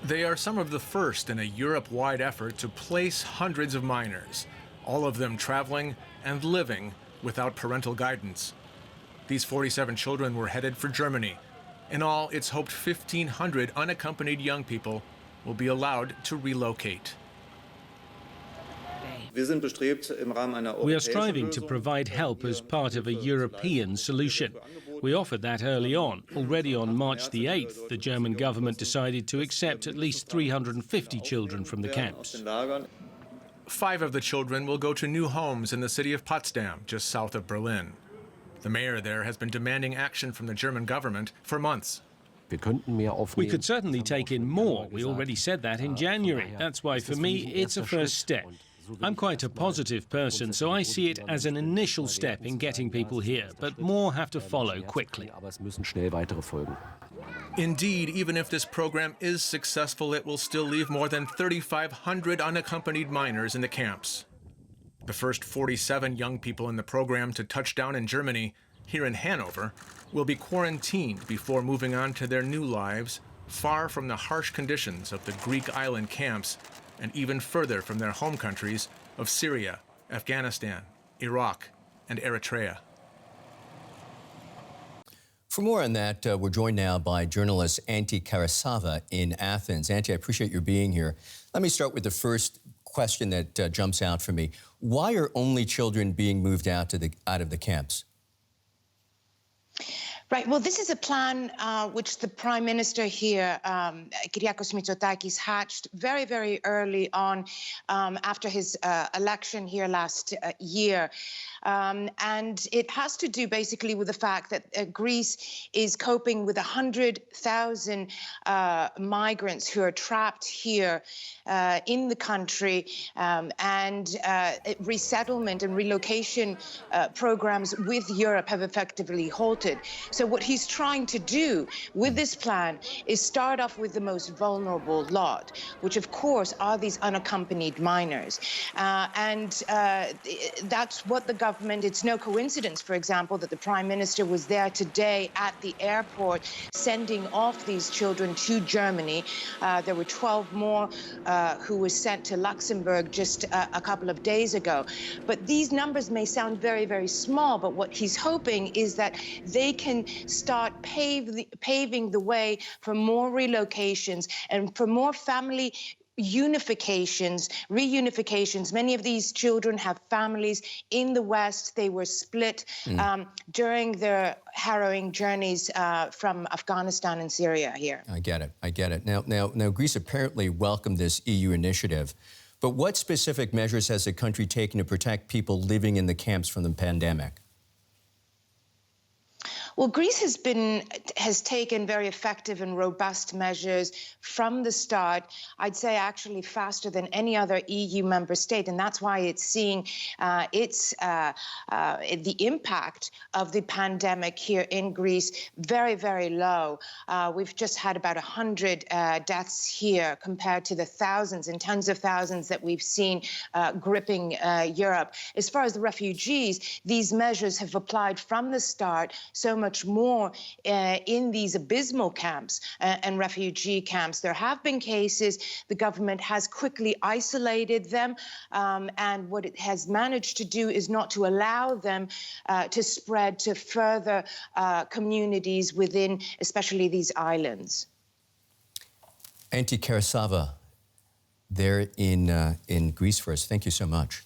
They are some of the first in a Europe-wide effort to place hundreds of minors, all of them traveling and living without parental guidance. These 47 children were headed for Germany. In all, it's hoped 1,500 unaccompanied young people will be allowed to relocate. We are striving to provide help as part of a European solution. We offered that early on. Already on March the 8th, the German government decided to accept at least 350 children from the camps. 5 of the children will go to new homes in the city of Potsdam, just south of Berlin. The mayor there has been demanding action from the German government for months. We could certainly take in more. We already said that in January. That's why, for me, it's a first step. I'm quite a positive person, so I see it as an initial step in getting people here, but more have to follow quickly. Indeed, even if this program is successful, it will still leave more than 3,500 unaccompanied minors in the camps. The first 47 young people in the program to touch down in Germany, here in Hanover, will be quarantined before moving on to their new lives, far from the harsh conditions of the Greek island camps and even further from their home countries of Syria, Afghanistan, Iraq, and Eritrea. For more on that, we're joined now by journalist Antti Karasava in Athens. Antti, I appreciate your being here. Let me start with the first question that jumps out for me. Why are only children being moved out of the camps? Right. Well, this is a plan which the Prime Minister here, Kyriakos Mitsotakis, hatched very, very early on after his election here last year. And it has to do basically with the fact that Greece is coping with 100,000 migrants who are trapped here in the country, and resettlement and relocation programs with Europe have effectively halted. So what he's trying to do with this plan is start off with the most vulnerable lot, which of course are these unaccompanied minors. And that's what the government, it's no coincidence, for example, that the Prime Minister was there today at the airport sending off these children to Germany. There were 12 more who were sent to Luxembourg just a couple of days ago. But these numbers may sound very, very small, but what he's hoping is that they can start paving the way for more relocations and for more family reunifications. Many of these children have families in the West. They were split during their harrowing journeys from Afghanistan and Syria here. I get it. Now, Greece apparently welcomed this EU initiative, but what specific measures has the country taken to protect people living in the camps from the pandemic? Well, Greece has taken very effective and robust measures from the start, I'd say actually faster than any other EU member state, and that's why it's seeing the impact of the pandemic here in Greece very, very low. We've just had about 100 deaths here compared to the thousands and tens of thousands that we've seen gripping Europe. As far as the refugees, these measures have applied from the start so much more in these abysmal camps and refugee camps. There have been cases. The government has quickly isolated them, and what it has managed to do is not to allow them to spread to further communities within, especially these islands. Antti Karasava there in Greece for us. Thank you so much.